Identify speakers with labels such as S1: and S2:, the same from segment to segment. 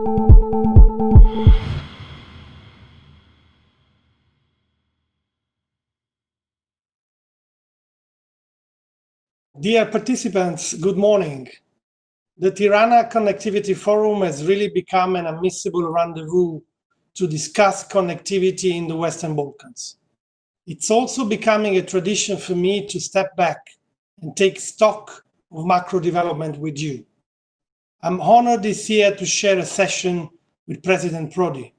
S1: Dear participants, good morning. The Tirana Connectivity Forum has really become an admissible rendezvous to discuss connectivity in the Western Balkans. It's also becoming a tradition for me to step back and take stock of macro development with you. I'm honored this year to share a session with President Prodi.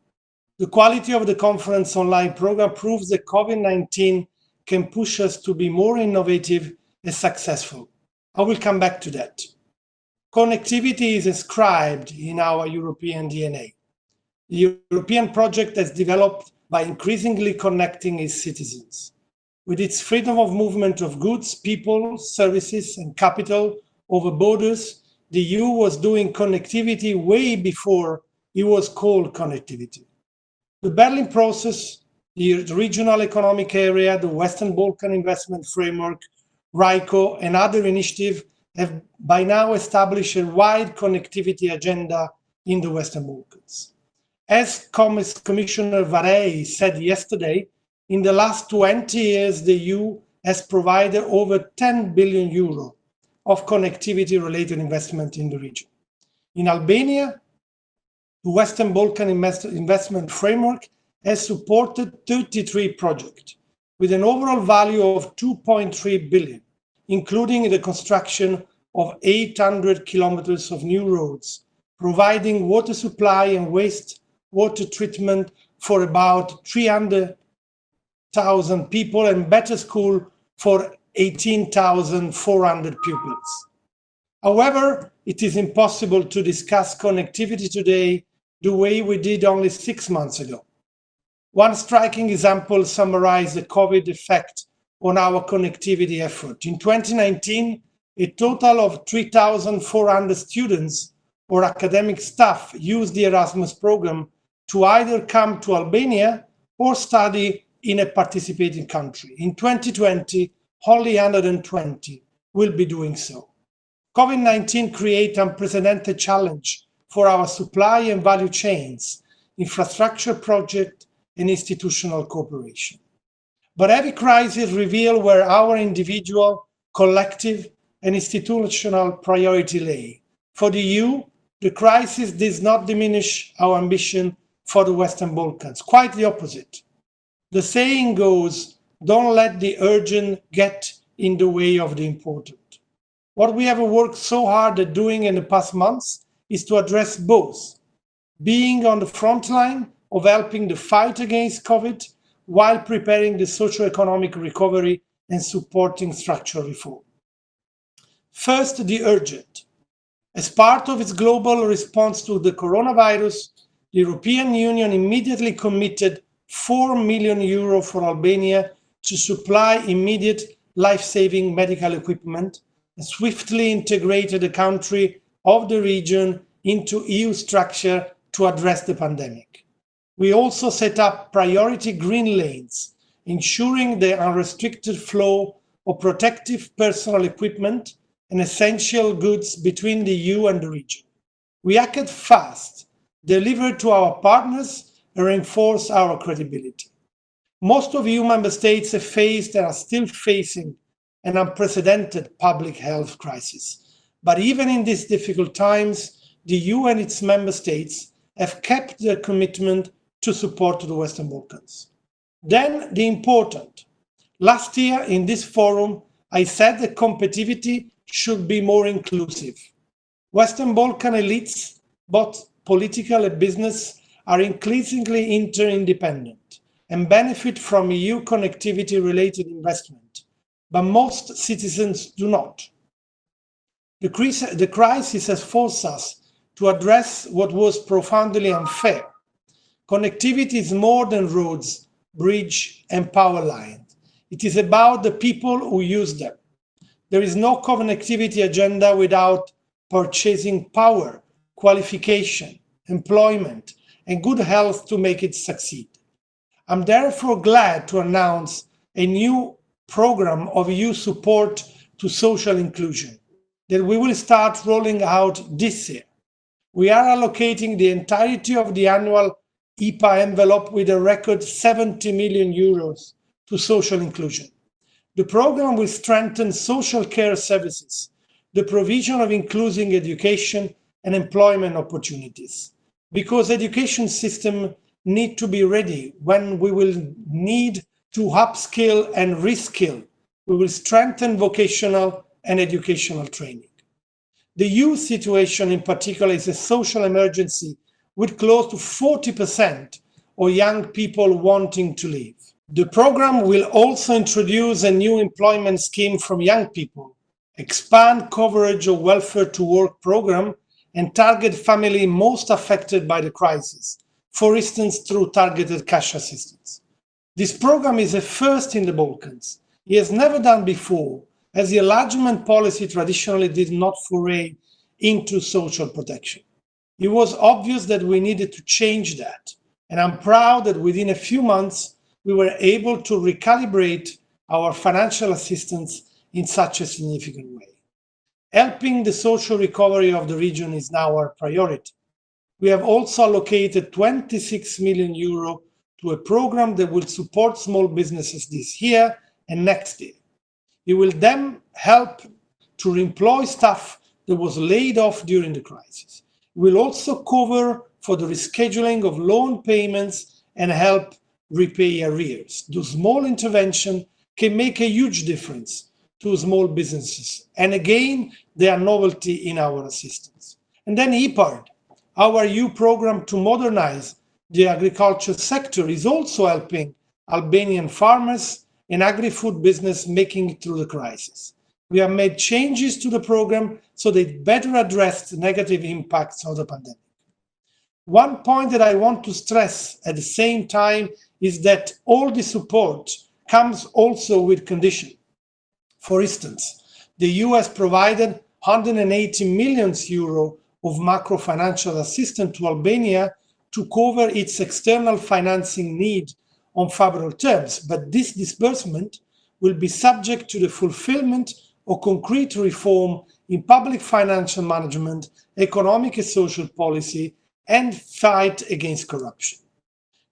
S1: The quality of the conference online program proves that COVID-19 can push us to be more innovative and successful. I will come back to that. Connectivity is inscribed in our European DNA. The European project has developed by increasingly connecting its citizens. With its freedom of movement of goods, people, services, and capital over borders, the EU was doing connectivity way before it was called connectivity. The Berlin process, the Regional Economic Area, the Western Balkan Investment Framework, RICO, and other initiatives have by now established a wide connectivity agenda in the Western Balkans. As Commissioner Varey said yesterday, in the last 20 years, the EU has provided over 10 billion euro of connectivity-related investment in the region. In Albania, the Western Balkan Investment Framework has supported 33 projects with an overall value of 2.3 billion, including the construction of 800 kilometers of new roads, providing water supply and wastewater treatment for about 300,000 people and better school for 18,400 pupils. However, it is impossible to discuss connectivity today the way we did only 6 months ago. One striking example summarizes the COVID effect on our connectivity effort. In 2019, a total of 3,400 students or academic staff used the Erasmus program to either come to Albania or study in a participating country. In 2020, only 120 will be doing so. COVID-19 creates unprecedented challenge for our supply and value chains, infrastructure project, and institutional cooperation. But every crisis reveals where our individual, collective, and institutional priority lay. For the EU, the crisis does not diminish our ambition for the Western Balkans, quite the opposite. The saying goes, don't let the urgent get in the way of the important. What we have worked so hard at doing in the past months is to address both, being on the front line of helping the fight against COVID while preparing the socio-economic recovery and supporting structural reform. First, the urgent. As part of its global response to the coronavirus, the European Union immediately committed 4 million euro for Albania to supply immediate life-saving medical equipment and swiftly integrated the country of the region into EU structure to address the pandemic. We also set up priority green lanes, ensuring the unrestricted flow of protective personal equipment and essential goods between the EU and the region. We acted fast, delivered to our partners, and reinforced our credibility. Most of EU member states have faced and are still facing an unprecedented public health crisis. But even in these difficult times, the EU and its member states have kept their commitment to support the Western Balkans. Then the important. Last year in this forum, I said that competitivity should be more inclusive. Western Balkan elites, both political and business, are increasingly interdependent and benefit from EU connectivity-related investment, but most citizens do not. The crisis has forced us to address what was profoundly unfair. Connectivity is more than roads, bridge, and power lines. It is about the people who use them. There is no connectivity agenda without purchasing power, qualification, employment, and good health to make it succeed. I'm therefore glad to announce a new program of EU support to social inclusion that we will start rolling out this year. We are allocating the entirety of the annual IPA envelope with a record 70 million euros to social inclusion. The program will strengthen social care services, the provision of inclusive education and employment opportunities, because education systems need to be ready when we will need to upskill and reskill. We will strengthen vocational and educational training. The youth situation in particular is a social emergency with close to 40% of young people wanting to leave. The program will also introduce a new employment scheme for young people, expand coverage of welfare to work program, and target families most affected by the crisis, for instance, through targeted cash assistance. This program is a first in the Balkans. It has never done before, as the enlargement policy traditionally did not foray into social protection. It was obvious that we needed to change that, and I'm proud that within a few months, we were able to recalibrate our financial assistance in such a significant way. Helping the social recovery of the region is now our priority. We have also allocated 26 million euro to a program that will support small businesses this year and next year. It will then help to reemploy staff that was laid off during the crisis. It will also cover for the rescheduling of loan payments and help repay arrears. The small intervention can make a huge difference to small businesses. And again, they are novelty in our assistance. And then EPARD, our EU program to modernize the agriculture sector, is also helping Albanian farmers and agri-food business making it through the crisis. We have made changes to the program so they better address the negative impacts of the pandemic. One point that I want to stress at the same time is that all the support comes also with conditions. For instance, the EU has provided 180 million euro of macro financial assistance to Albania to cover its external financing need on favorable terms, but this disbursement will be subject to the fulfillment of concrete reform in public financial management, economic and social policy, and fight against corruption.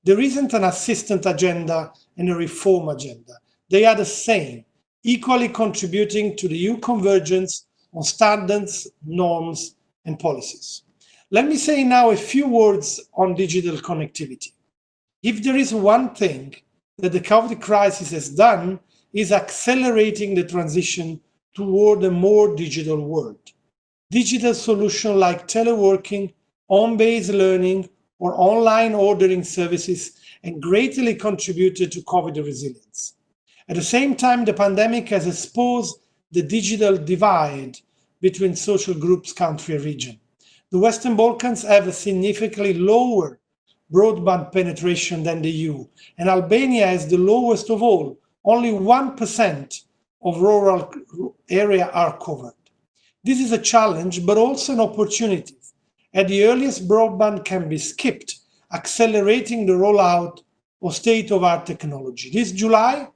S1: There isn't an assistance agenda and a reform agenda. They are the same, equally contributing to the EU convergence on standards, norms, and policies. Let me say now a few words on digital connectivity. If there is one thing that the COVID crisis has done, is accelerating the transition toward a more digital world. Digital solutions like teleworking, home-based learning, or online ordering services have greatly contributed to COVID resilience. At the same time, the pandemic has exposed the digital divide between social groups, country, and region. The Western Balkans have a significantly lower broadband penetration than the EU, and Albania is the lowest of all. Only 1% of rural areas are covered. This is a challenge, but also an opportunity. At the earliest, broadband can be skipped, accelerating the rollout of state-of-the-art technology. This July,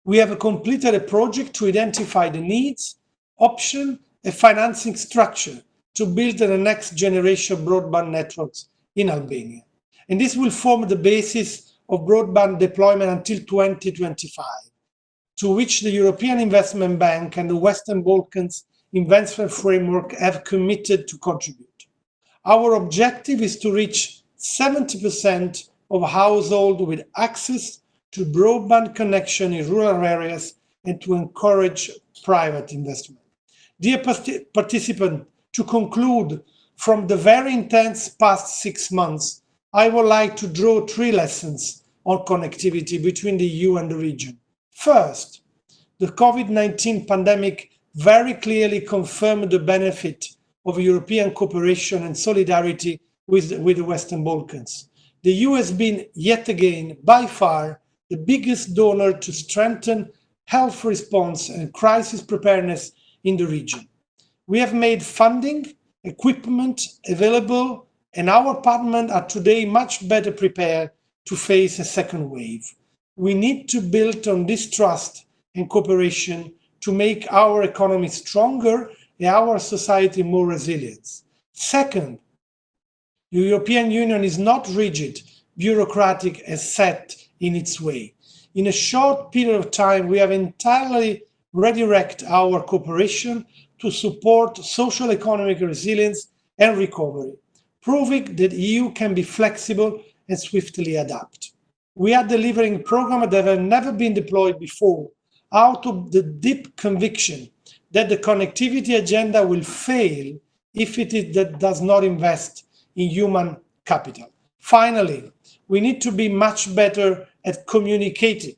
S1: we have completed a project to identify the needs, options, and financing structure to build the next generation broadband networks in Albania. And this will form the basis of broadband deployment until 2025, to which the European Investment Bank and the Western Balkans Investment Framework have committed to contribute. Our objective is to reach 70% of households with access to broadband connection in rural areas and to encourage private investment. Dear participants, to conclude, from the very intense past 6 months, I would like to draw 3 lessons on connectivity between the EU and the region. First, the COVID-19 pandemic very clearly confirmed the benefit of European cooperation and solidarity with the Western Balkans. The EU has been, yet again, by far, the biggest donor to strengthen health response and crisis preparedness in the region. We have made funding, equipment available, and our partners are today much better prepared to face a second wave. We need to build on this trust and cooperation to make our economy stronger and our society more resilient. Second, the European Union is not rigid, bureaucratic, and set in its way. In a short period of time, we have entirely redirected our cooperation to support social economic resilience and recovery, proving that the EU can be flexible and swiftly adapt. We are delivering programs that have never been deployed before, out of the deep conviction that the connectivity agenda will fail if it does not invest in human capital. Finally, we need to be much better at communicating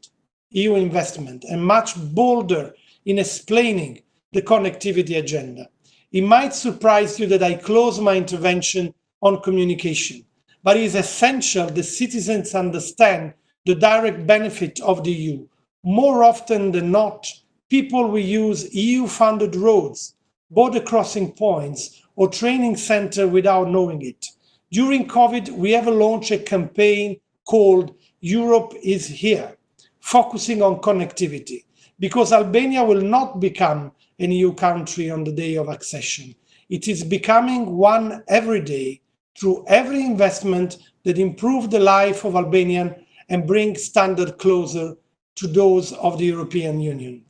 S1: EU investment and much bolder in explaining the connectivity agenda. It might surprise you that I close my intervention on communication, but it is essential that citizens understand the direct benefit of the EU. More often than not, people will use EU-funded roads, border crossing points, or training centers without knowing it. During COVID, we have launched a campaign called Europe is Here, focusing on connectivity, because Albania will not become an EU country on the day of accession. It is becoming one every day through every investment that improves the life of Albanians and brings standards closer to those of the European Union.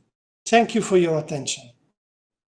S1: Thank you for your attention.